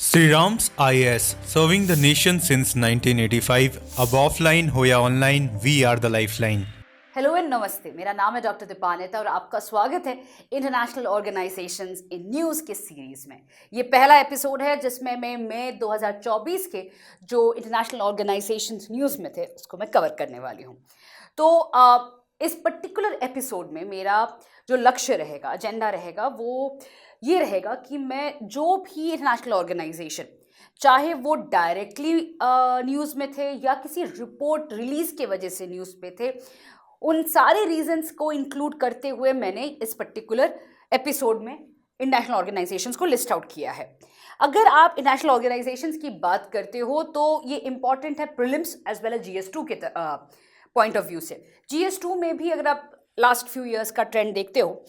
Sri Ram's IAS, serving the nation since 1985. अब offline हो या online, we are the lifeline. Hello and नमस्ते, मेरा नाम है डॉक्टर दीपानेता और आपका स्वागत है इंटरनेशनल ऑर्गेनाइजेशंस इन न्यूज़ के सीरीज़ में। ये पहला एपिसोड है जिसमें मैं मई 2024 के जो इंटरनेशनल ऑर्गेनाइजेशंस न्यूज़ में थे उसको मैं कवर करने वाली हूँ। तो इस पर्टिकुलर एपिसोड में मेरा जो लक्ष्य रहेगा, एजेंडा रहेगा, वो ये रहेगा कि मैं जो भी इंटरनेशनल ऑर्गेनाइजेशन, चाहे वो डायरेक्टली न्यूज़ में थे या किसी रिपोर्ट रिलीज़ के वजह से न्यूज़ पे थे, उन सारे रीजंस को इंक्लूड करते हुए मैंने इस पर्टिकुलर एपिसोड में इंटरनेशनल ऑर्गेनाइजेशंस को लिस्ट आउट किया है। अगर आप इंटरनेशनल ऑर्गेनाइजेशंस की बात करते हो तो ये इंपॉर्टेंट है prelims as well as GS2 के पॉइंट ऑफ व्यू से। GS2 में भी अगर आप लास्ट फ्यू इयर्स का ट्रेंड देखते हो,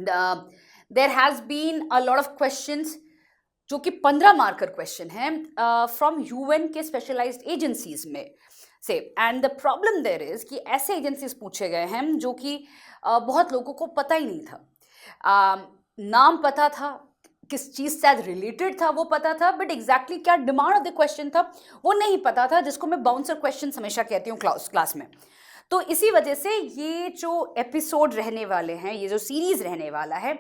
there has been a lot of questions जो कि 15 मार्कर क्वेश्चन हैं फ्रॉम UN के स्पेशलाइज्ड एजेंसीज में से। And the problem there is कि ऐसे एजेंसीज पूछे गए हैं जो कि बहुत लोगों को पता ही नहीं था। नाम पता था, किस चीज़ से रिलेटेड था वो पता था, बट एग्जैक्टली क्या डिमांड ऑफ द क्वेश्चन था वो नहीं पता था, जिसको मैं बाउंसर क्वेश्चन हमेशा कहती हूँ क्लास में। तो इसी वजह से ये जो एपिसोड रहने वाले हैं, ये जो सीरीज रहने वाला है,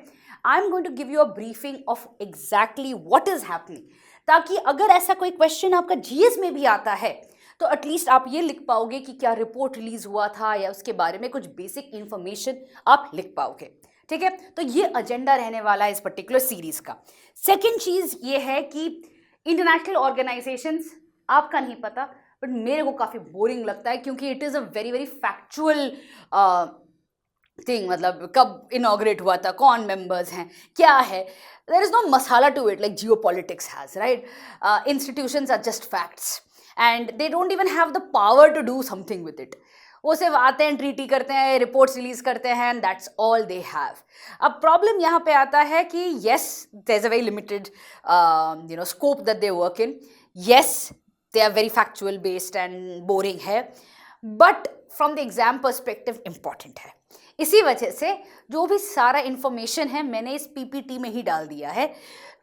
I am going to give you a briefing of exactly what is happening, ताकि अगर ऐसा कोई क्वेश्चन आपका GS में भी आता है तो एटलीस्ट आप ये लिख पाओगे कि क्या रिपोर्ट रिलीज हुआ था या उसके बारे में कुछ बेसिक इंफॉर्मेशन आप लिख पाओगे। ठीक है, तो ये एजेंडा रहने वाला है इस पर्टिकुलर सीरीज का। सेकेंड चीज ये है कि इंटरनेशनल ऑर्गेनाइजेशंस, आपका नहीं पता बट मेरे को काफी बोरिंग लगता है, क्योंकि it is a very very factual thing. मतलब कब इनॉग्रेट हुआ था, कौन मेंबर्स हैं, क्या है, there is no masala to it like geopolitics has, right? Institutions are just facts and they don't even have the power to do something with it. वो सिर्फ आते हैं, ट्रीटी करते हैं, रिपोर्ट्स रिलीज करते हैं, and that's all they have. अब problem यहाँ पे आता है कि yes, there is a very limited scope that they work in. Yes, they are very factual based and boring है, but from the exam perspective important है। इसी वजह से जो भी सारा इंफॉर्मेशन है मैंने इस PPT में ही डाल दिया है।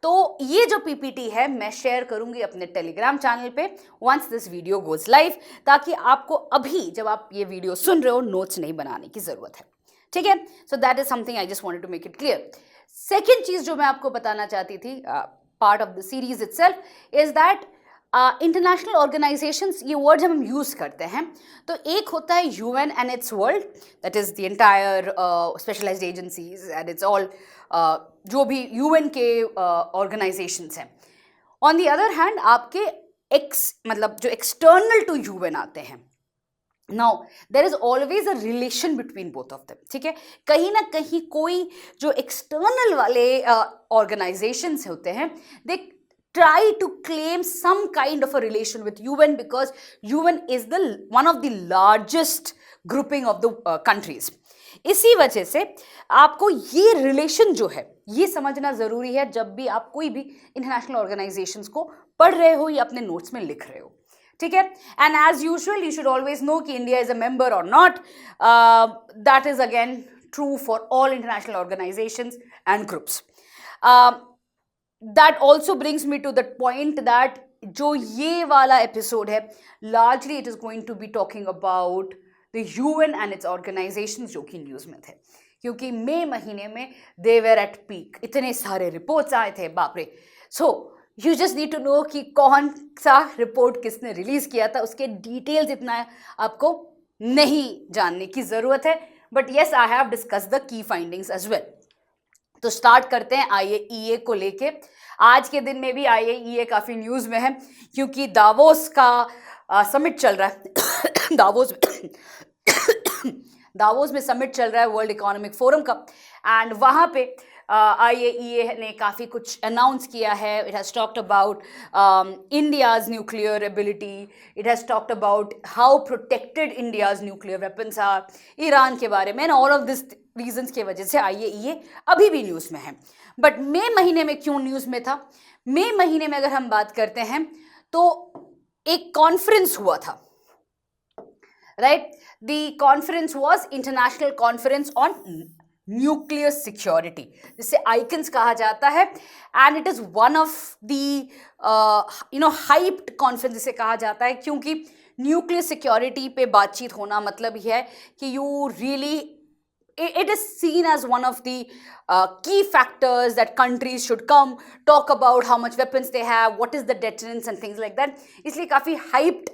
तो ये जो PPT है मैं शेयर करूंगी अपने टेलीग्राम चैनल पे once this video goes live, ताकि आपको अभी जब आप ये वीडियो सुन रहे हो नोट्स नहीं बनाने की जरूरत है। ठीक है, so that is something I just wanted to make it clear. Second चीज जो मैं आपको बताना चाहती थी, part of the series itself, is that international organisations, ये वर्ड जब हम यूज़ करते हैं तो एक होता है UN and it's world, that is the entire specialised agencies and it's all जो भी UN के ऑर्गेनाइजेशंस हैं। ऑन द अदर हैंड आपके मतलब जो एक्सटर्नल टू UN आते हैं। Now there is always a relation between both of them. ठीक है, कहीं ना कहीं कोई जो एक्सटर्नल वाले ऑर्गेनाइजेशंस होते हैं, दे try to claim some kind of a relation with UN because UN is the one of the largest grouping of the countries. इसी वजह से आपको ये रिलेशन जो है ये समझना जरूरी है जब भी आप कोई भी इंटरनेशनल ऑर्गेनाइजेशंस को पढ़ रहे हो या अपने नोट्स में लिख रहे हो। ठीक है, and as usual you should always know कि इंडिया इज अ मेंबर और not. That is again true for all international organisations and groups. That also brings me to the point that जो ये वाला एपिसोड है, largely it is going to be talking about the UN and its organizations जो कि news में थे, क्योंकि मई महीने में they were at peak, इतने सारे रिपोर्ट्स आए थे, बाप रे। So you just need to know कि कौन सा रिपोर्ट किसने रिलीज किया था, उसके डिटेल्स इतना आपको नहीं जानने की ज़रूरत है, but yes I have discussed the key findings as well। तो स्टार्ट करते हैं IAEA को लेके। आज के दिन में भी IAEA काफ़ी न्यूज़ में है, क्योंकि दावोस का समिट चल रहा है। दावोस में समिट चल रहा है वर्ल्ड इकोनॉमिक फोरम का, एंड वहाँ पे IAEA ने काफ़ी कुछ अनाउंस किया है। It has talked about India's nuclear ability, it has talked about how protected India's nuclear weapons are, Iran के बारे में, and all of this reasons की वजह से IAEA अभी भी न्यूज़ में है। बट मई महीने में क्यों न्यूज़ में था? मई महीने में अगर हम बात करते हैं तो एक कॉन्फ्रेंस हुआ था, right? The conference was international conference on nuclear security, जिसे आइकन्स कहा जाता है, and it is one of the hyped conference जिसे कहा जाता है, क्योंकि न्यूक्लियर सिक्योरिटी पे बातचीत होना मतलब ही है कि you really it is seen as one of the key factors that countries should come talk about how much weapons they have, what is the deterrence and things like that. इसलिए काफ़ी hyped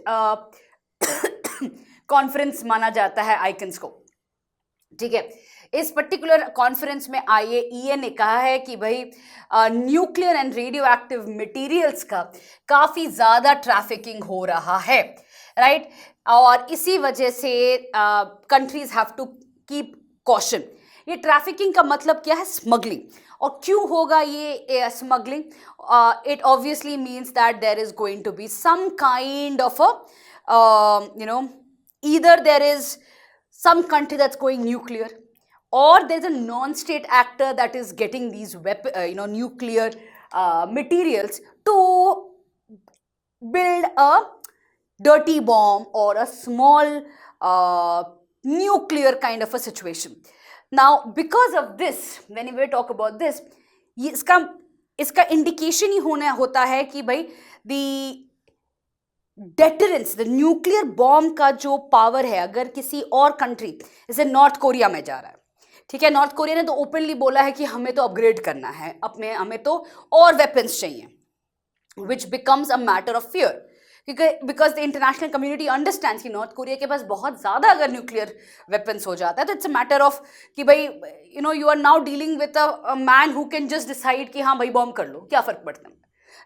conference माना जाता है icons को, ठीक है। इस particular conference में IAEA ने कहा है कि भाई nuclear and radio active materials का काफ़ी ज़्यादा ट्रैफिकिंग हो रहा है, राइट, और इसी वजह से countries have to keep caution. ये ट्रैफिकिंग का मतलब क्या है? स्मगलिंग। और क्यों होगा ये smuggling? It obviously means that there is going to be some kind of a either there is some country that's going nuclear, or there's a non-state actor that is getting these nuclear materials to build a dirty bomb or a small nuclear kind of a situation. Now, because of this, when we talk about this, इसका indication ही होता है कि भाई the deterrence, the nuclear bomb का जो power है, अगर किसी और कंट्री जैसे नॉर्थ कोरिया में जा रहा है, ठीक है, नॉर्थ कोरिया ने तो ओपनली बोला है कि हमें तो अपग्रेड करना है, हमें तो और वेपन्स चाहिए, which becomes a matter of fear, क्योंकि because the international community understands कि नॉर्थ कोरिया के पास बहुत ज़्यादा अगर न्यूक्लियर वेपन्स हो जाता है तो इट्स अ मैटर ऑफ कि भाई you are now dealing with a man who can just decide कि हाँ भाई बॉम्ब कर लो, क्या फ़र्क पड़ता है,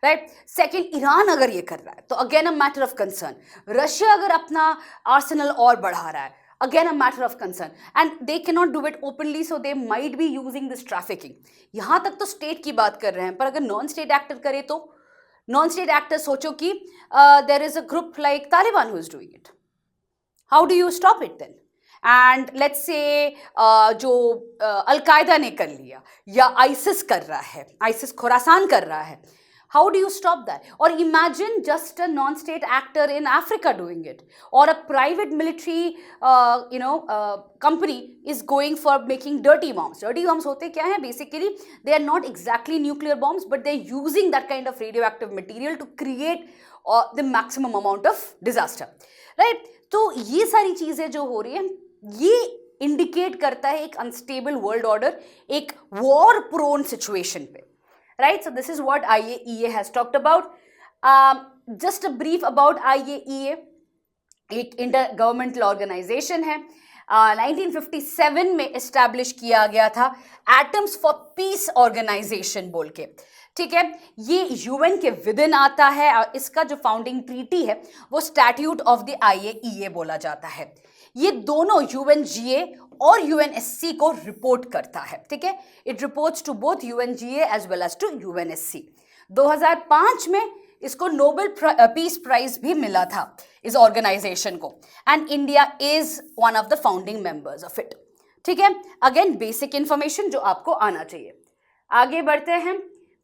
राइट। सेकेंड, ईरान अगर ये कर रहा है तो again a matter of concern. Russia अगर अपना आर्सेनल और बढ़ा रहा है, again a matter of concern, and they can not do it openly, so they might be using this trafficking. यहाँ तक तो स्टेट की बात कर रहे हैं, पर अगर नॉन स्टेट एक्टर करे तो नॉन स्टेट एक्टर सोचो कि there is a group like Taliban who is doing it, how do you stop it then? And let's say जो अलकायदा ने कर लिया या आइसिस कर रहा है, आइसिस खुरासान कर रहा है, how do you stop that? Or imagine just a non-state actor in Africa doing it, or a private military company is going for making dirty bombs. Dirty bombs hote kya hai? Basically they are not exactly nuclear bombs, but they're using that kind of radioactive material to create the maximum amount of disaster, right? तो ये सारी चीजें जो हो रही है, ये indicate करता है एक अनस्टेबल वर्ल्ड ऑर्डर, एक वॉर प्रोन सिचुएशन पे, right? So this is what IAEA has talked about. Just a brief about IAEA. एक इंटरगवर्नमेंटल ऑर्गेनाइजेशन है, 1957 में इस्टेब्लिश किया गया था, एटम्स फॉर पीस ऑर्गेनाइजेशन बोल के, ठीक है। ये यूएन के विद इन आता है, और इसका जो फाउंडिंग ट्रीटी है वो स्टैट्यूट ऑफ द IAEA बोला जाता है। ये दोनों UNGA और UNSC को रिपोर्ट करता है, ठीक है। It reports to both UNGA as well as to UNSC। 2005 में इसको नोबेल पीस प्राइज भी मिला था इस ऑर्गेनाइजेशन को, and India is one of the founding members of it, ठीक है। अगेन बेसिक इंफॉर्मेशन जो आपको आना चाहिए। आगे बढ़ते हैं,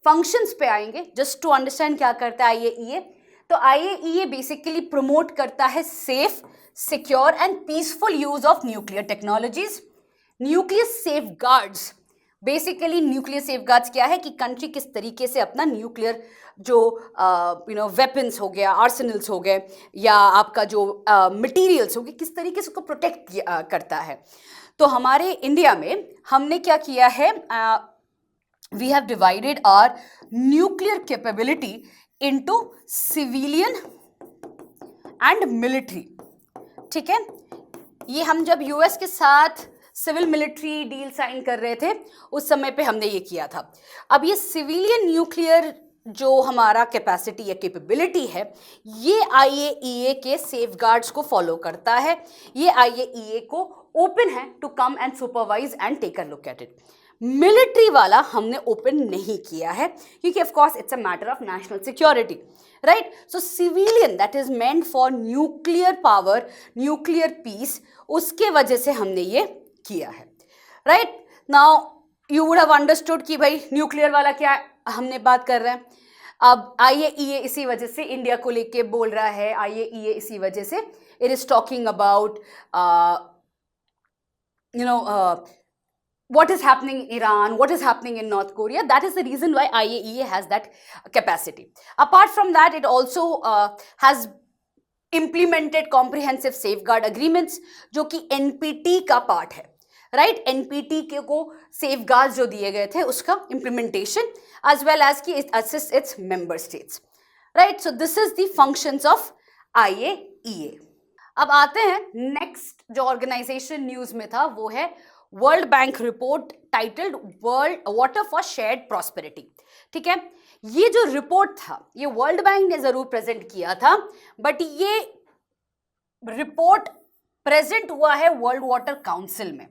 फंक्शंस पे आएंगे, जस्ट टू अंडरस्टैंड क्या करता है IAEA। तो IAEA बेसिकली प्रमोट करता है safe, secure and peaceful use of nuclear technologies. Nuclear safeguards, basically nuclear safeguards क्या है कि कंट्री किस तरीके से अपना न्यूक्लियर जो वेपन्स हो गया, आर्सेनल्स हो गए, या आपका जो मटीरियल्स हो गए, किस तरीके से उसको प्रोटेक्ट करता है। तो हमारे इंडिया में हमने क्या किया है, we have divided our nuclear capability into civilian and military, ठीक है। ये हम जब US के साथ सिविल मिलिट्री डील साइन कर रहे थे उस समय पे हमने ये किया था। अब ये सिविलियन न्यूक्लियर जो हमारा कैपेसिटी या कैपेबिलिटी है, ये IAEA के सेफगार्ड्स को फॉलो करता है। ये IAEA को ओपन है to come and supervise and take a look at it. Military वाला हमने ओपन नहीं किया है क्योंकि of course it's a matter of national security, right. So civilian that is meant for nuclear power, nuclear peace, उसके वजह से हमने ये किया है, right. Now you would have understood कि भाई न्यूक्लियर वाला क्या हमने बात कर रहे हैं। अब IAEA इसी वजह से इंडिया को लेके बोल रहा है, IAEA इसी वजह से it is talking about what is happening in Iran, what is happening in North Korea. That is the reason why IAEA has that capacity. Apart from that, it also has implemented comprehensive safeguard agreements, जो कि NPT का part है, right? NPT के को safeguards जो दिए गए थे उसका implementation, as well as कि it assists its member states, right? So this is the functions of IAEA. अब आते हैं नेक्स्ट जो ऑर्गेनाइजेशन न्यूज में था, वो है world bank report titled world water for shared prosperity. ठीक है, ये जो रिपोर्ट था ये वर्ल्ड बैंक ने जरूर प्रेजेंट किया था, बट ये रिपोर्ट प्रेजेंट हुआ है वर्ल्ड वाटर काउंसिल में.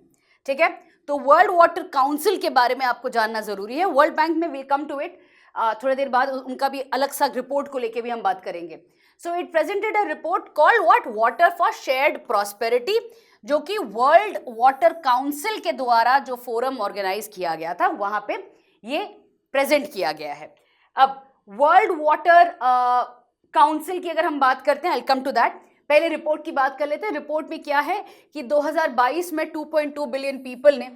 ठीक है, तो वर्ल्ड वाटर काउंसिल के बारे में आपको जानना जरूरी है. वर्ल्ड बैंक में विल कम टू इट, थोड़ी देर बाद उनका भी अलग सा रिपोर्ट को लेके भी हम बात करेंगे. So it presented a report called what, water for shared prosperity, जो कि वर्ल्ड वाटर काउंसिल के द्वारा जो फोरम ऑर्गेनाइज किया गया था वहां पे ये प्रेजेंट किया गया है. अब वर्ल्ड वाटर काउंसिल की अगर हम बात करते हैं, आई कम टू दैट. पहले रिपोर्ट की बात कर लेते हैं. रिपोर्ट में क्या है कि 2022 में 2.2 बिलियन पीपल ने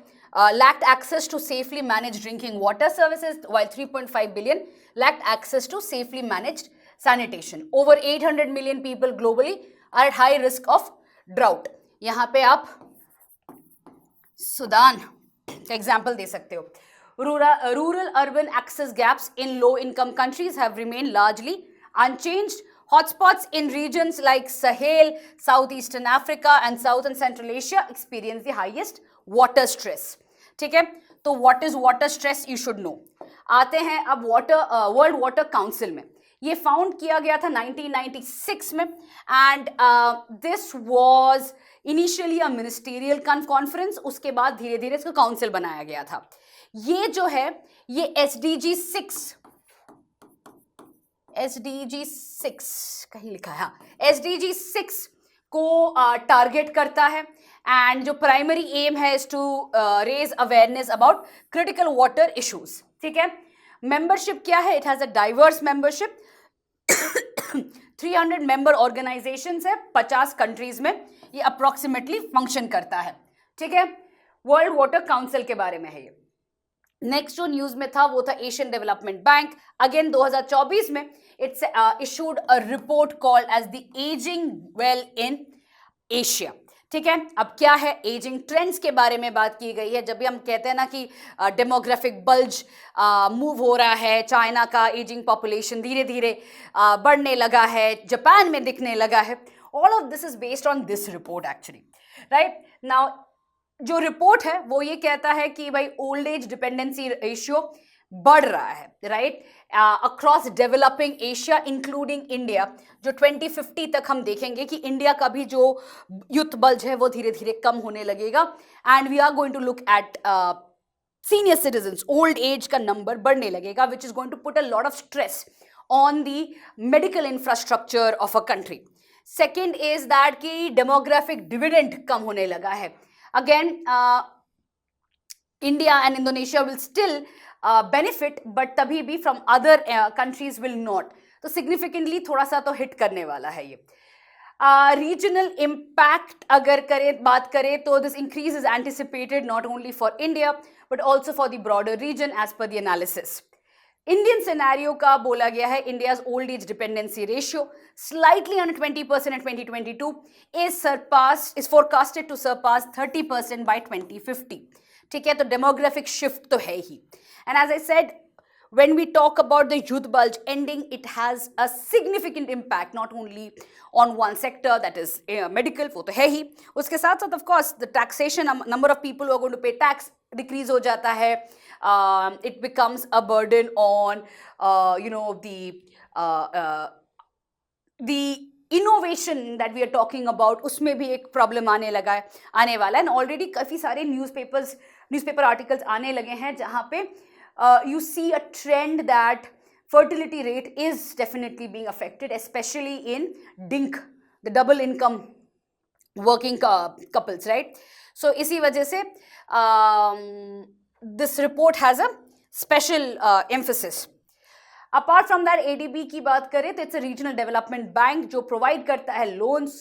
lacked access to safely managed drinking water services, while 3.5 billion lacked access to safely managed sanitation. Over 800 million people globally are at high risk of drought. यहाँ पे आप सूडान का एग्जाम्पल दे सकते हो. Rural urban access gaps in low income countries have remained largely unchanged. Hotspots in regions like Sahel, Southeastern Africa and South and Central Asia experience the highest water stress. ठीक है, तो what is water stress you should know. आते हैं अब world water council में. ये found किया गया था 1996 में, and this was initially a ministerial conference. उसके बाद धीरे धीरे इसको काउंसिल बनाया गया था. ये जो है ये SDG 6 कहीं लिखा है, SDG 6 को टारगेट करता है, एंड जो प्राइमरी एम है is to raise awareness about critical water issues. ठीक है, मेंबरशिप क्या है, it has a diverse membership. 300 member organisations है 50 कंट्रीज में ये अप्रोक्सीमेटली फंक्शन करता है. ठीक है, वर्ल्ड वाटर काउंसिल के बारे में है ये. नेक्स्ट जो न्यूज में था वो था एशियन डेवलपमेंट बैंक. अगेन 2024 में it's issued a report called as the ageing well in Asia. ठीक है, अब क्या है, एजिंग ट्रेंड्स के बारे में बात की गई है. जब भी हम कहते हैं ना कि डेमोग्राफिक बल्ज मूव हो रहा है, चाइना का एजिंग पॉपुलेशन धीरे धीरे बढ़ने लगा है, जापान में दिखने लगा है, all of this is based on this report actually, right. Now जो रिपोर्ट है वो ये कहता है कि भाई ओल्ड एज डिपेंडेंसी रेशियो बढ़ रहा है, right, across developing Asia including India. जो 2050 तक हम देखेंगे कि इंडिया का भी जो यूथ बल्ज है वो धीरे धीरे कम होने लगेगा, and we are going to look at senior citizens. Old age का नंबर बढ़ने लगेगा, which is going to put a lot of stress on the medical infrastructure of a country. Second is that कि demographic dividend कम होने लगा है. Again, India and Indonesia will still benefit, but तभी भी from other countries will not. तो significantly थोड़ा सा तो hit करने वाला है ये. Regional impact अगर बात करें तो this increase is anticipated not only for India but also for the broader region as per the analysis. Indian scenario का बोला गया है, India's old age dependency ratio slightly under 20% in 2022 is forecasted to surpass 30% by 2050. ठीक है, तो demographic shift तो है ही. And as I said, when we talk about the youth bulge ending, it has a significant impact not only on one sector, that is medical, वो तो है ही. उसके साथ साथ of course the taxation, number of people who are going to pay tax decrease हो जाता है. It becomes a burden on the innovation that we are talking about. उसमें भी एक प्रॉब्लम आने वाला है. एंड ऑलरेडी काफ़ी सारे न्यूज़पेपर आर्टिकल्स आने लगे हैं जहाँ पे you see a trend that fertility rate is definitely being affected, especially in DINK, the double income working couples, right? So इसी वजह से this report has a special emphasis. Apart from that, ADB की बात करें तो it's a regional development bank जो provide करता है loans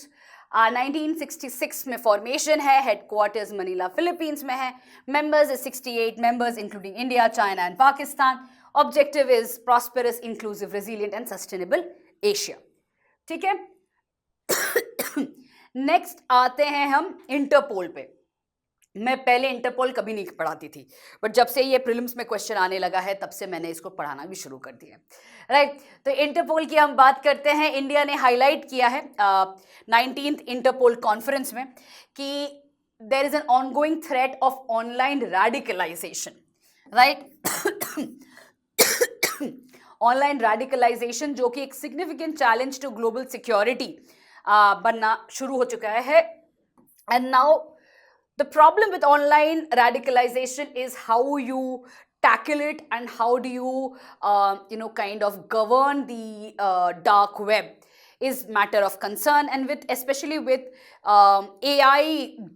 1966 में फॉर्मेशन है, हेडक्वार्टर्स मनीला फिलीपींस में है, members is 68 members including India, China and Pakistan. Objective is prosperous, inclusive, resilient and sustainable Asia. ठीक है. नेक्स्ट आते हैं हम इंटरपोल पे. मैं पहले इंटरपोल कभी नहीं पढ़ाती थी, बट जब से ये प्रीलिम्स में क्वेश्चन आने लगा है तब से मैंने इसको पढ़ाना भी शुरू कर दिया. राइट. तो इंटरपोल की हम बात करते हैं. इंडिया ने हाईलाइट किया है 19th इंटरपोल कॉन्फ्रेंस में कि there is an ongoing threat of online radicalisation. Right. Online radicalisation जो कि एक significant challenge to global security बनना शुरू हो चुका है. And now the problem with online radicalization is how you tackle it and how do you kind of govern the dark web is matter of concern. And with especially with AI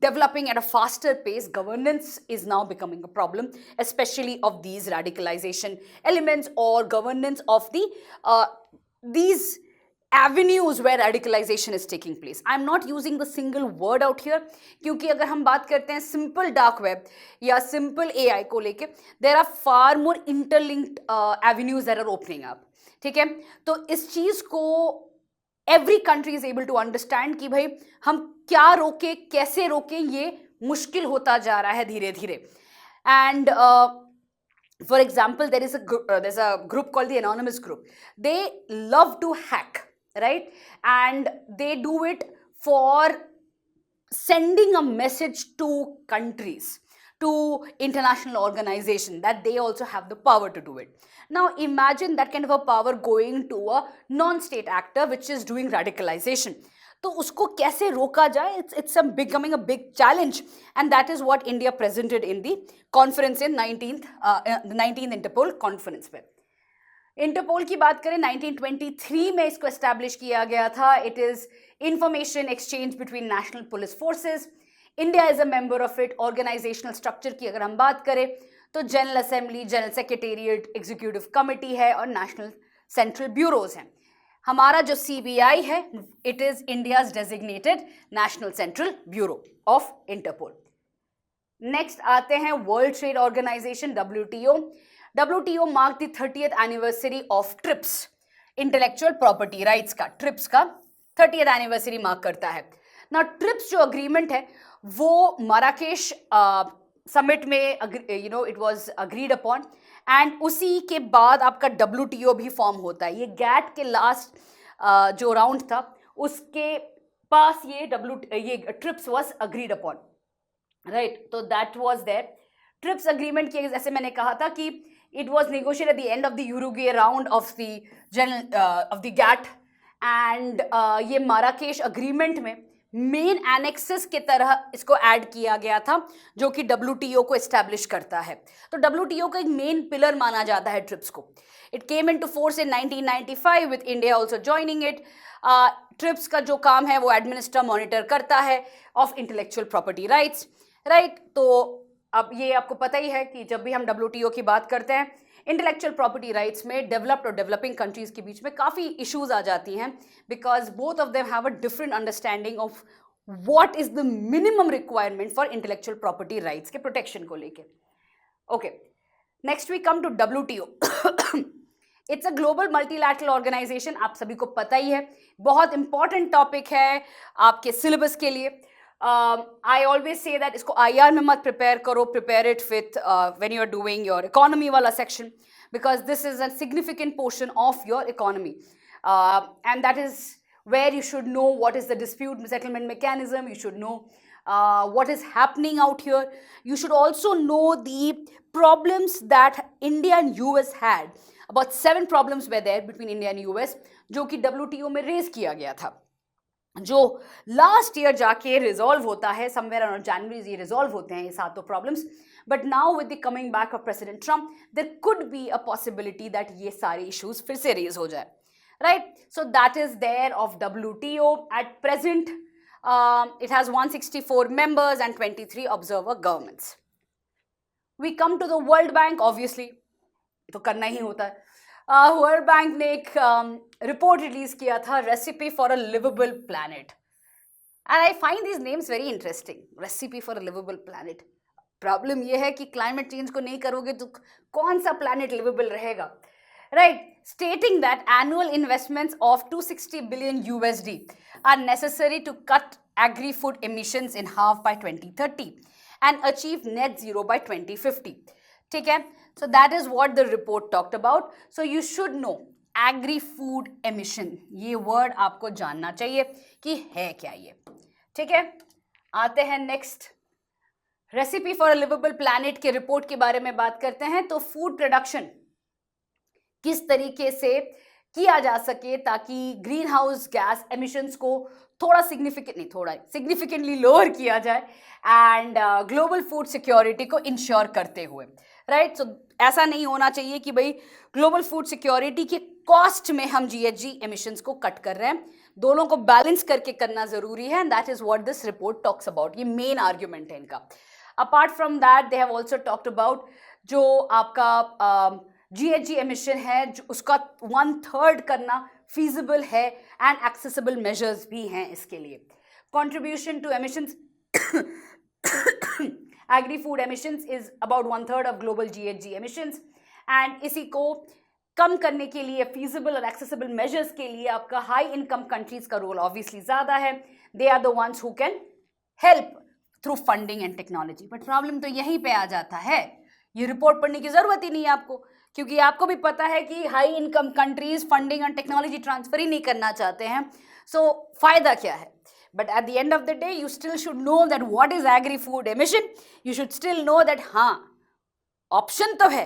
developing at a faster pace, governance is now becoming a problem, especially of these radicalization elements or governance of the these avenues where radicalization is taking place. I'm not using the single word out here क्योंकि अगर हम बात करते हैं simple dark web या simple AI को लेके, there are far more interlinked avenues that are opening up. ठीक है. तो इस चीज को every country is able to understand कि भाई हम क्या रोके, कैसे रोके, ये मुश्किल होता जा रहा है धीरे धीरे. And for example, there's a group called the Anonymous Group. They love to hack. Right. And they do it for sending a message to countries, to international organizations that they also have the power to do it. Now imagine that kind of a power going to a non-state actor which is doing radicalization. तो उसको कैसे रोका जाए? It's becoming a big challenge, and that is what India presented in the conference in 19th Interpol conference पे. Interpole की बात करें 1923 में इसको एस्टैब्लिश किया गया था. It is information exchange between national police forces. India is a member of it. Organisational structure की अगर हम बात करें तो general assembly, general secretariat, executive committee है और नेशनल सेंट्रल ब्यूरोज हैं. हमारा जो CBI है, it is India's designated national central bureau of Interpol. Next आते हैं World Trade Organization WTO. WTO marked the 30th anniversary of TRIPS, intellectual property rights का. TRIPS का 30th एनिवर्सरी मार्क करता है. ना ट्रिप्स जो अग्रीमेंट है वो मराकेश समिट में it was agreed upon, and उसी के बाद आपका WTO भी फॉर्म होता है. ये गैट के लास्ट जो राउंड था उसके पास ये TRIPS was agreed upon. Right. तो that was there. TRIPS agreement की जैसे मैंने कहा था कि it was negotiated at the end of the Uruguay round of the GATT, and ये माराकेश अग्रीमेंट में मेन एनेक्सेस की तरह इसको ऐड किया गया था जो कि WTO को एस्टैब्लिश करता है. तो WTO का एक मेन पिलर माना जाता है ट्रिप्स को. It came into force in 1995 with India also joining it. Trips का जो काम है वो एडमिनिस्टर मॉनिटर करता है of intellectual property rights. Right. तो अब ये आपको पता ही है कि जब भी हम WTO की बात करते हैं इंटेलेक्चुअल प्रॉपर्टी राइट्स में डेवलप्ड और डेवलपिंग कंट्रीज के बीच में काफ़ी इश्यूज आ जाती हैं, because both of them have a different understanding of what is the minimum requirement for intellectual property rights के प्रोटेक्शन को लेके. Okay. Next we come to WTO. It's a global multilateral organisation. आप सभी को पता ही है, बहुत इंपॉर्टेंट टॉपिक है आपके सिलेबस के लिए. I always say that इसको IR में मत prepare करो, prepare it with when you are doing your economy वाला section, because this is a significant portion of your economy, and that is where you should know what is the dispute settlement mechanism. You should know what is happening out here. You should also know the problems that India and US had. About 7 problems were there between India and US जो कि WTO में raise किया गया था, जो last year जाके resolve होता है. समवेयर अराउंड जनवरी ये रिजॉल्व होते हैं ये सातों problems. But now with the coming back of President Trump there could be a possibility that ये सारे इश्यूज फिर से रेज हो जाए. Right. So that is there of WTO at present. It has 164 members and 23 observer governments. We come to the World Bank. Obviously तो करना ही होता है. वर्ल्ड बैंक ने एक रिपोर्ट रिलीज किया था, recipe for a liveable planet. And I find these names very interesting. Recipe for a liveable planet. Problem ये है कि क्लाइमेट चेंज को नहीं करोगे तो कौन सा प्लैनेट लिवेबल रहेगा, right? Stating that annual investments of 260 billion USD are necessary to cut agri-food emissions in half by 2030 and achieve net zero by 2050. ठीक है? So that is what the report talked about. So you should know agri-food emission. ये word आपको जानना चाहिए कि है क्या ये। ठीक है? आते हैं next recipe for a liveable planet के रिपोर्ट के बारे में बात करते हैं। तो फूड प्रोडक्शन किस तरीके से किया जा सके ताकि ग्रीन हाउस गैस एमिशंस को थोड़ा सिग्निफिकेंटली लोअर किया जाए एंड ग्लोबल फूड सिक्योरिटी को इंश्योर करते हुए, राइट? सो ऐसा नहीं होना चाहिए कि भाई ग्लोबल फूड सिक्योरिटी के कॉस्ट में हम जीएचजी एमिशंस को कट कर रहे हैं। दोनों को बैलेंस करके करना जरूरी है and that is what this report talks about. ये मेन आर्ग्यूमेंट है इनका। Apart from that they have also talked about जो आपका जीएचजी एमिशन है उसका 1/3 करना feasible है एंड accessible measures भी हैं इसके लिए। Contribution to emissions agri-food emissions is about 1/3 of global GHG emissions and इसी को कम करने के लिए feasible और accessible measures के लिए आपका high income countries का रोल obviously ज़्यादा है। They are the ones who can help through funding and technology। But problem तो यहीं पे आ जाता है, ये रिपोर्ट पढ़ने की ज़रूरत ही नहीं है आपको, क्योंकि आपको भी पता है कि high income countries funding and technology transfer ही नहीं करना चाहते हैं। सो फायदा क्या है? But at the end of the day you still should know that what is agri food emission. You should still know that हाँ ऑप्शन तो है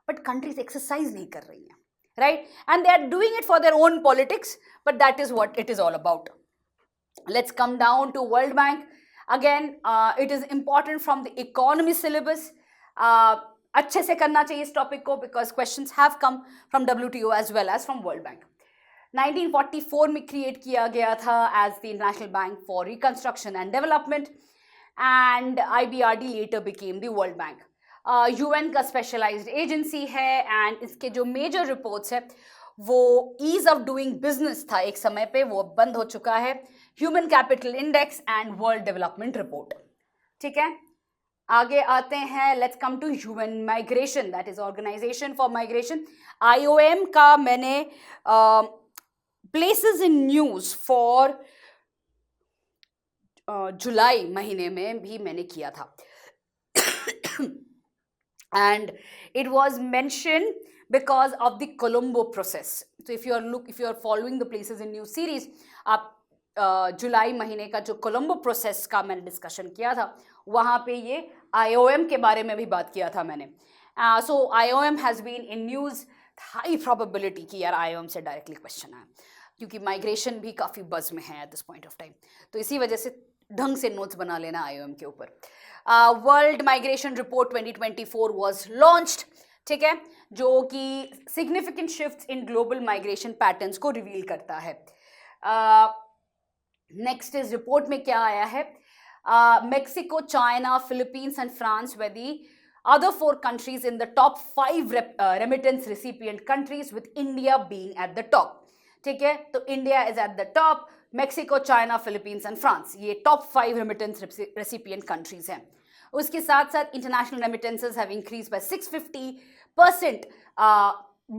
बट कंट्रीज एक्सरसाइज नहीं कर रही हैं, right? And they are doing it for their own politics, but that is what it is all about. Let's come down to World Bank again. It is important from the economy syllabus. अच्छे से करना चाहिए इस topic को because questions have come from WTO as well as from World Bank. 1944 में create किया गया था as the International Bank for Reconstruction and Development and IBRD later became the World Bank. UN का स्पेशलाइज्ड एजेंसी है and इसके जो major reports है वो ईज ऑफ डूइंग बिजनेस था एक समय पे, वो बंद हो चुका है। Human Capital Index and World Development Report. ठीक है, आगे आते हैं। Let's come to human migration, that is Organization for Migration. IOM का मैंने places in news for July महीने में भी मैंने किया था and it was mentioned because of the Colombo process. So if you are following the places in news series, आप जुलाई महीने का जो कोलंबो प्रोसेस का मैंने डिस्कशन किया था वहाँ पे ये IOM के बारे में भी बात किया था मैंने। So IOM has been in news, high probability कि यार IOM से डायरेक्टली क्वेश्चन आया क्योंकि माइग्रेशन भी काफ़ी बज में है at this point of time, तो इसी वजह से ढंग से नोट्स बना लेना IOM के ऊपर। World migration report 2024 was launched, ठीक है, जो कि significant shifts in global migration patterns को रिवील करता है। नेक्स्ट इज रिपोर्ट में क्या आया है? Mexico, China, Philippines and France way the other 4 countries in the top 5 remittance recipient countries with India being at the top। ठीक है, तो India is at the top, Mexico, China, Philippines and France ये top 5 remittance recipient countries हैं। उसके साथ साथ international remittances have increased by 650%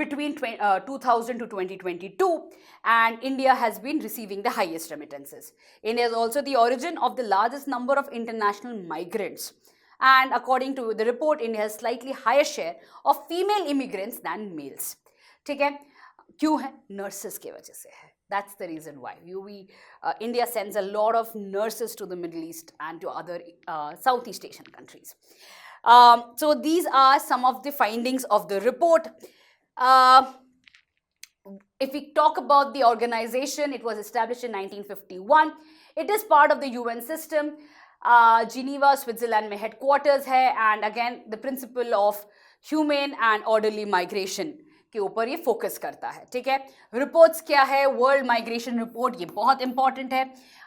between 2000 to 2022 and India has been receiving the highest remittances. India is also the origin of the largest number of international migrants. And according to the report, India has slightly higher share of female immigrants than males. ठीक है, क्यों है? Nurses के वजह से है। That's the reason why. India sends a lot of nurses to the Middle East and to other Southeast Asian countries. So these are some of the findings of the report. If we talk about the organization, it was established in 1951. It is part of the UN system. Geneva, Switzerland में headquarters है and again the principle of humane and orderly migration के ऊपर ये focus करता है। ठीक है, reports क्या है? वर्ल्ड माइग्रेशन रिपोर्ट, ये बहुत इंपॉर्टेंट है।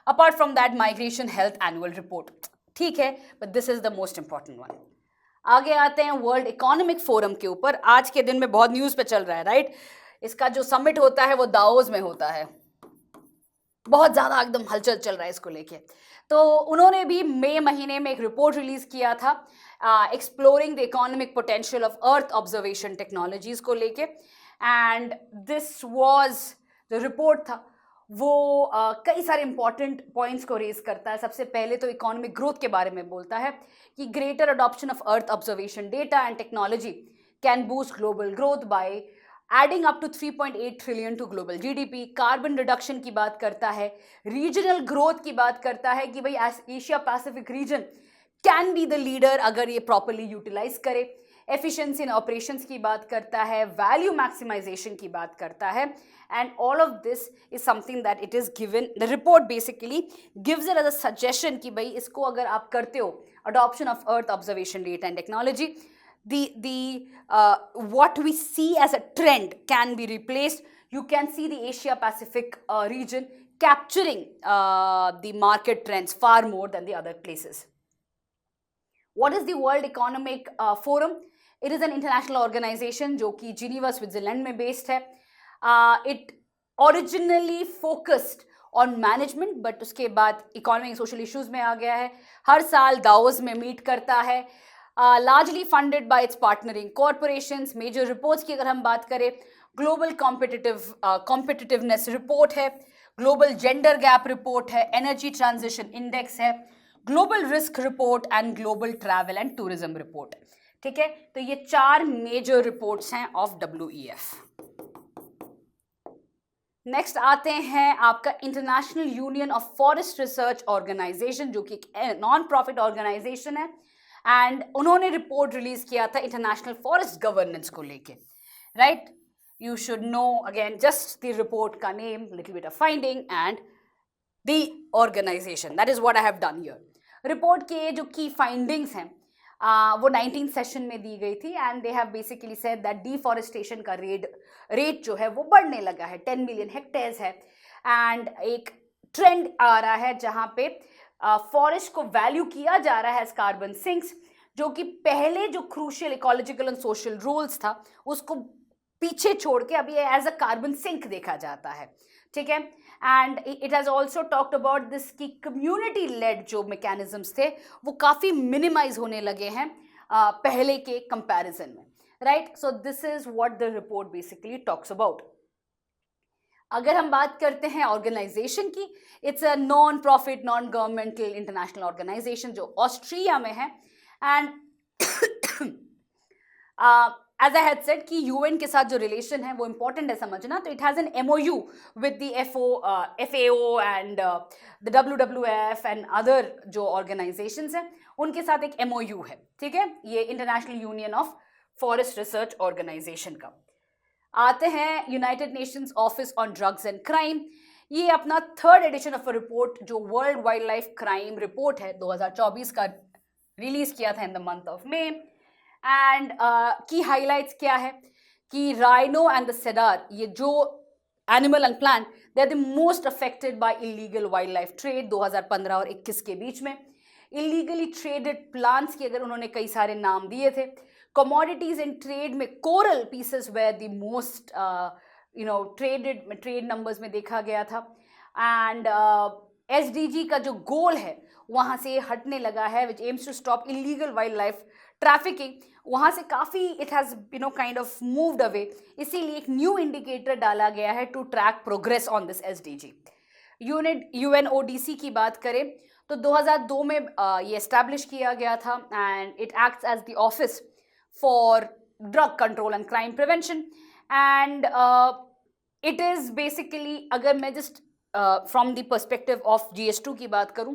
Apart from that migration health annual report, ठीक है, but this is the most important one. आगे आते हैं वर्ल्ड इकोनॉमिक फोरम के ऊपर। आज के दिन में बहुत न्यूज़ पे चल रहा है, राइट? इसका जो समिट होता है वो दाओस में होता है। बहुत ज़्यादा एकदम हलचल चल रहा है इसको लेके। तो उन्होंने भी मई महीने में एक रिपोर्ट रिलीज़ किया था exploring the economic potential of earth observation technologies को लेके, एंड दिस वाज जो रिपोर्ट था वो कई सारे इंपॉर्टेंट पॉइंट्स को रेज करता है। सबसे पहले तो इकोनॉमिक ग्रोथ के बारे में बोलता है कि greater adoption of earth observation data and technology can boost global growth by adding up to 3.8 trillion to global GDP. Carbon reduction की बात करता है, रीजनल ग्रोथ की बात करता है कि भाई Asia Pacific region can be the leader अगर ये प्रॉपरली यूटिलाइज करे। एफिशिएंसी इन ऑपरेशंस की बात करता है, वैल्यू मैक्सिमाइजेशन की बात करता है, and all of this is something that it is given. The report basically gives it as a suggestion कि भाई इसको अगर आप करते हो, adoption of earth observation data and technology, what we see as a trend can be replaced. You can see the Asia Pacific region capturing the market trends far more than the other places. What is the World Economic Forum? It is an international organization जो कि Geneva Switzerland में based है. It originally focused on management, but उसके बाद economic and social issues में आ गया है. हर साल दावोस में meet करता है. Largely funded by its partnering corporations. Major reports की अगर हम बात करें, global competitiveness report है, global gender gap report है, energy transition index है, global risk report and global travel and tourism report. ठीक है, तो ये 4 major reports हैं of WEF. नेक्स्ट आते हैं आपका international union of forest research organization, जो कि एक नॉन प्रॉफिट ऑर्गेनाइजेशन है, एंड उन्होंने रिपोर्ट रिलीज किया था इंटरनेशनल फॉरेस्ट गवर्नेंस को लेके. Right, you should know again just the report का name, little bit of finding and the organization. That is what I have done here. Report के जो की फाइंडिंग्स हैं वो 19th सेशन में दी गई थी, and they have basically said that deforestation का रेट जो है वो बढ़ने लगा है, 10 मिलियन हेक्टेयर्स है, एंड एक ट्रेंड आ रहा है जहाँ पे फॉरेस्ट को वैल्यू किया जा रहा है एज कार्बन सिंक्स, जो कि पहले जो crucial ecological and social rules था उसको पीछे छोड़ के अभी एज अ कार्बन सिंक देखा जाता है. ठीक है, and it has also talked about this की कम्युनिटी लेड जो मैकेनिज्म्स थे वो काफ़ी मिनिमाइज होने लगे हैं पहले के कंपैरिजन में. Right, so this is what the report basically talks about. अगर हम बात करते हैं ऑर्गेनाइजेशन की, it's a non profit non governmental international organization जो ऑस्ट्रिया में है, and as I had said कि यूएन के साथ जो रिलेशन है वो इंपॉर्टेंट है समझना. तो it has an MOU with the FAO and the WWF and other जो ऑर्गेनाइजेशंस हैं उनके साथ एक MOU है. ठीक है, ये international union of forest research organization का. आते हैं United Nations office on drugs and crime. ये अपना 3rd edition of a report जो world wild life crime report है 2024 का रिलीज किया था in the month of May. And की हाइलाइट्स क्या है कि राइनो एंड द सेडार, ये जो animal and plant, they are the most affected by illegal wildlife trade 2015 और 21 के बीच में. इलीगली ट्रेडेड प्लांट्स के अगर उन्होंने कई सारे नाम दिए थे. कमोडिटीज इन ट्रेड में coral pieces were the most trade numbers में देखा गया था. एंड SDG का जो गोल है वहाँ से हटने लगा है, which aims to stop illegal wildlife trafficking. वहाँ से काफ़ी it has kind of moved away, इसीलिए एक न्यू इंडिकेटर डाला गया है to track progress on this SDG. UNODC की बात करें तो 2002 में ये एस्टैब्लिश किया गया था, and it acts as the office for drug control and crime prevention, and it is basically, अगर मैं just from the perspective of GS2 की बात करूं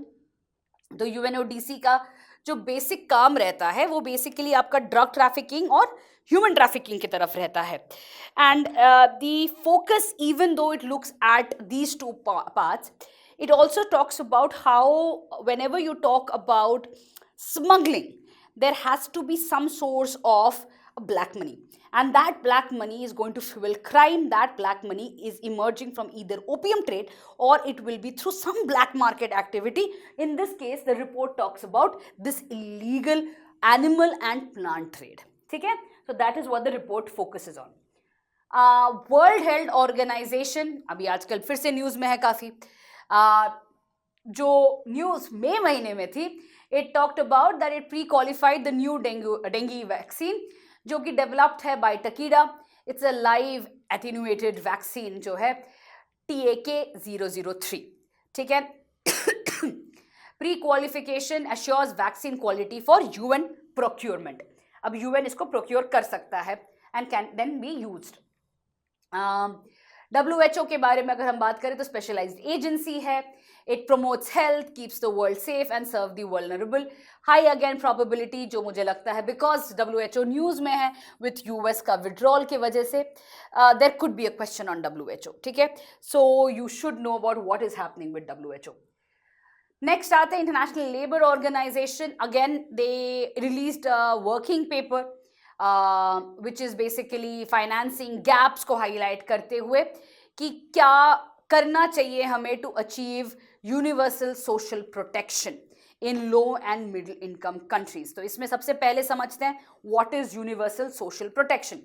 तो UNODC का जो बेसिक काम रहता है वो बेसिकली आपका ड्रग ट्रैफिकिंग और ह्यूमन ट्रैफिकिंग की तरफ रहता है. And the focus, even though it looks at these 2 parts, it also talks about how whenever you talk about smuggling, there has to be some source of black money, and that black money is going to fuel crime. That black money is emerging from either opium trade or it will be through some black market activity. In this case, the report talks about this illegal animal and plant trade. ठीक है, so that is what the report focuses on. World Health Organization अभी आजकल फिर से news में है काफ़ी. जो न्यूज़ मई महीने में थी, it talked about that it pre qualified the new dengue vaccine जो कि डेवलप्ड है by Takeda. It's a live attenuated vaccine जो है TAK-003. ठीक है. Pre qualification assures vaccine quality for UN procurement. अब UN इसको प्रोक्योर कर सकता है and can then be used. WHO के बारे में अगर हम बात करें तो स्पेशलाइज्ड एजेंसी है. It promotes health, keeps the world safe and serve the vulnerable. High again probability, जो मुझे लगता है बिकॉज WHO न्यूज़ में है विथ US का विड्रॉल की वजह से there could be a question on WHO. ठीक है. So you should know about what is happening with WHO. Next आते हैं International Labour Organization. Again they released a working paper which is basically financing gaps को highlight करते हुए कि क्या करना चाहिए हमें to achieve universal social protection in low and middle income countries. तो इसमें सबसे पहले समझते हैं what is universal social protection.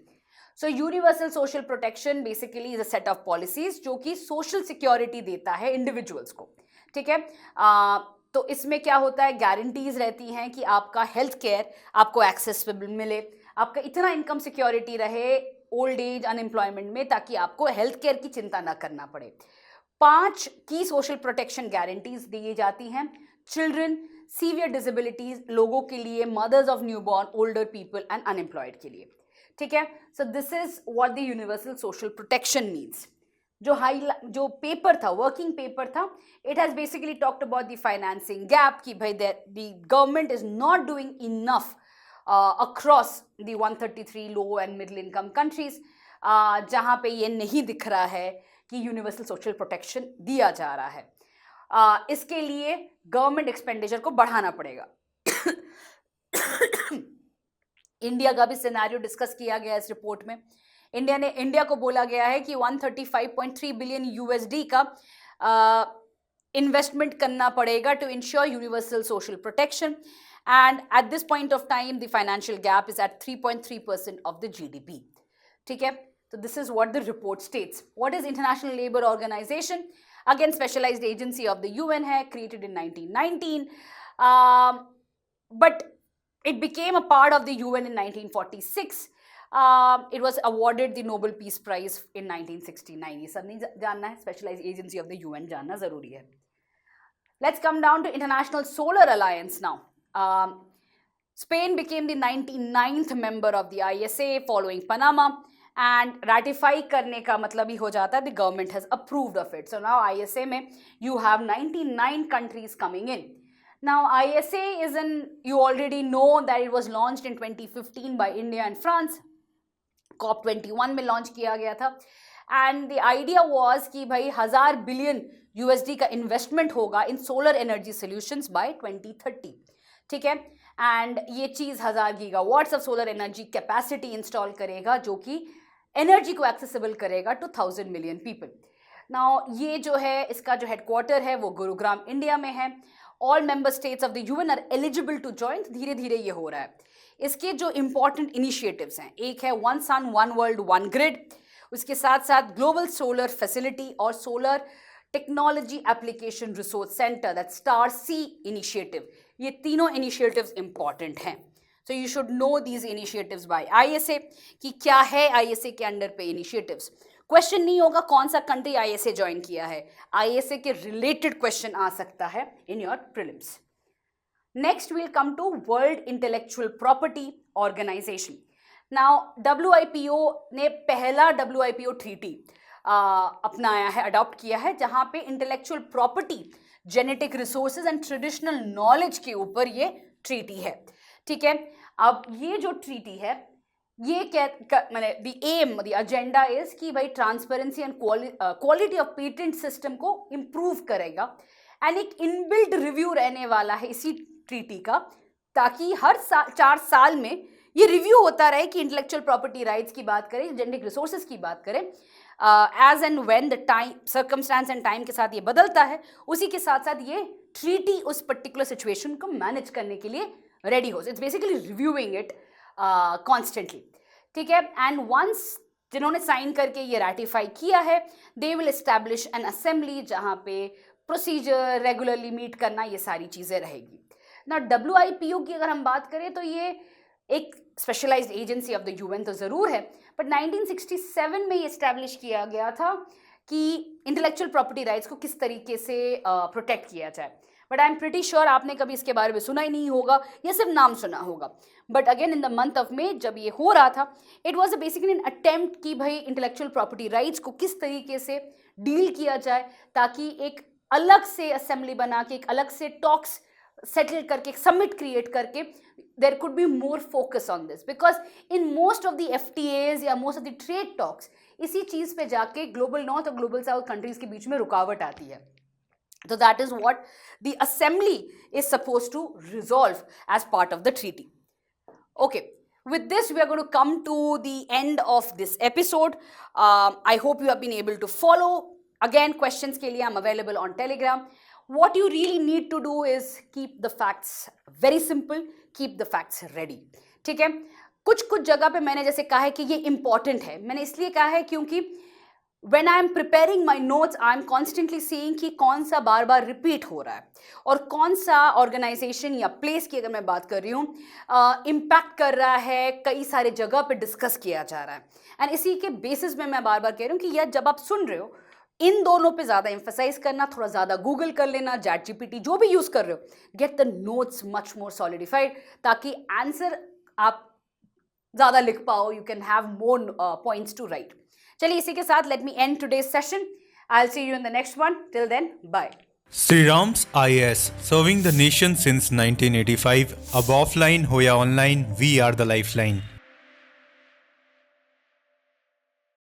So universal social protection basically is a set of policies जो कि सोशल सिक्योरिटी देता है इंडिविजुअल्स को. ठीक है. तो इसमें क्या होता है, गारंटीज रहती हैं कि आपका हेल्थ केयर आपको एक्सेसिबल मिले, आपका इतना इनकम सिक्योरिटी रहे ओल्ड एज अनएम्प्लॉयमेंट में ताकि आपको हेल्थ केयर की चिंता ना करना पड़े. 5 की सोशल प्रोटेक्शन गारंटीज दी जाती हैं. चिल्ड्रन, सीवियर डिसेबिलिटीज लोगों के लिए, mothers of newborn, older people and unemployed के लिए. ठीक है. So this is what the universal social protection means. जो पेपर था, वर्किंग पेपर था, it has basically talked about the financing gap कि भाई the government is not doing enough across the 133 low and middle income countries, जहाँ पे ये नहीं दिख रहा है कि यूनिवर्सल सोशल प्रोटेक्शन दिया जा रहा है. इसके लिए गवर्नमेंट एक्सपेंडिचर को बढ़ाना पड़ेगा. इंडिया का भी सिनेरियो डिस्कस किया गया इस रिपोर्ट में. इंडिया को बोला गया है कि 135.3 बिलियन USD का इन्वेस्टमेंट करना पड़ेगा to ensure universal social protection. And at this point of time, the financial gap is at 3.3% of the GDP. ठीक है. So this is what the report states. What is International Labour Organization? Again, specialized agency of the UN है, created in 1919. But it became a part of the UN in 1946. It was awarded the Nobel Peace Prize in 1969. ये सब नहीं जानना है, specialized agency of the UN जानना ज़रूरी है. Let's come down to International Solar Alliance now. Spain became the 99th member of the ISA following Panama, and ratify करने का मतलब ही हो जाता है the government has approved of it. So now ISA में you have 99 countries coming in. Now ISA is you already know that it was launched in 2015 by India and France. COP21 में launch किया गया था, and the idea was कि भाई 1000 billion USD का investment होगा in solar energy solutions by 2030. ठीक है. एंड ये चीज़ 1000 gigawatts of solar energy capacity install करेगा जो कि एनर्जी को एक्सेसिबल करेगा टू 1000 मिलियन पीपल. नाउ ये जो है इसका जो हेडक्वार्टर है वो गुरुग्राम इंडिया में है. All member states of the UN are eligible to join. धीरे धीरे ये हो रहा है. इसके जो इंपॉर्टेंट इनिशिएटिव्स हैं, एक है one sun one world one grid, उसके साथ साथ ग्लोबल सोलर फैसिलिटी और solar technology application resource centre, that STAR-C initiative. ये तीनों इनिशिएटिव्स इंपॉर्टेंट हैं. So you should know these initiatives by ISA कि क्या है ISA के अंडर पे इनिशिएटिव्स. क्वेश्चन नहीं होगा कौन सा कंट्री ISA ज्वाइन किया है, ISA के रिलेटेड क्वेश्चन आ सकता है in your prelims. Next will come to World Intellectual Property Organization. Now WIPO ने पहला WIPO ट्रीटी अपनाया है, अडॉप्ट किया है, जहाँ पे intellectual property, genetic resources and traditional knowledge के ऊपर ये ट्रीटी है. ठीक है. अब ये जो ट्रीटी है ये मतलब the aim, the agenda is कि भाई transparency and quality of patent system को इम्प्रूव करेगा. एंड एक इनबिल्ट रिव्यू रहने वाला है इसी ट्रीटी का, ताकि हर 4 साल में ये रिव्यू होता रहे कि इंटेलेक्चुअल प्रॉपर्टी राइट्स की बात करें, जेनेटिक रिसोर्सेज की बात करें, as and when the time, circumstance and time के साथ ये बदलता है, उसी के साथ साथ ये ट्रीटी उस पर्टिकुलर सिचुएशन को मैनेज करने के लिए रेडी हो. It's basically reviewing it constantly. ठीक है. एंड वंस जिन्होंने साइन करके ये रैटिफाई किया है, they will establish N assembly जहाँ पे प्रोसीजर, रेगुलरली मीट करना, ये सारी चीज़ें रहेगी ना। WIPO की अगर हम बात करें तो ये एक specialised agency of the UN तो ज़रूर है, बट 1967 में ये इस्टेब्लिश किया गया था कि इंटेलेक्चुअल प्रॉपर्टी राइट्स को किस तरीके से प्रोटेक्ट किया जाए। But I am pretty sure आपने कभी इसके बारे में सुना ही नहीं होगा या सिर्फ नाम सुना होगा। But again in the month of मे जब ये हो रहा था, it was basically an attempt कि भाई इंटेलेक्चुअल प्रॉपर्टी राइट्स को किस तरीके से डील किया जाए, ताकि एक अलग से असेंबली बना के, एक अलग से टॉक्स सेटल करके, एक समिट क्रिएट करके there could be more focus on this, because in most of the FTAs या most of the trade talks इसी चीज़ पे जाके ग्लोबल नॉर्थ और ग्लोबल साउथ कंट्रीज के बीच में रुकावट आती है। So that is what the assembly is supposed to resolve as part of the treaty. Okay, with this we are going to come to the end of this episode. I hope you have been able to follow. Again, questions के लिए I'm available on Telegram. What you really need to do is keep the facts very simple, keep the facts ready. ठीक है, कुछ जगह पे मैंने जैसे कहा है कि ये important है, मैंने इसलिए कहा है क्योंकि when I am preparing my notes, I am constantly seeing कि कौन सा बार बार रिपीट हो रहा है और कौन सा ऑर्गेनाइजेशन या प्लेस की अगर मैं बात कर रही हूँ इम्पैक्ट कर रहा है, कई सारे जगह पे डिस्कस किया जा रहा है। एंड इसी के बेसिस में मैं बार बार कह रही हूँ कि यार जब आप सुन रहे हो, इन दोनों पे ज़्यादा एम्फेसाइज करना, थोड़ा ज़्यादा गूगल कर लेना, ChatGPT जो भी यूज़ कर रहे हो, get the notes much more solidified, ताकि आंसर आप ज़्यादा लिख पाओ, you can have more points to write. चलिए इसी के साथ let me end today's session. I will see you in the next one. Till then, bye. Sri Ram's IAS, serving the nation since 1985. Ab offline, hoya online, we are the lifeline.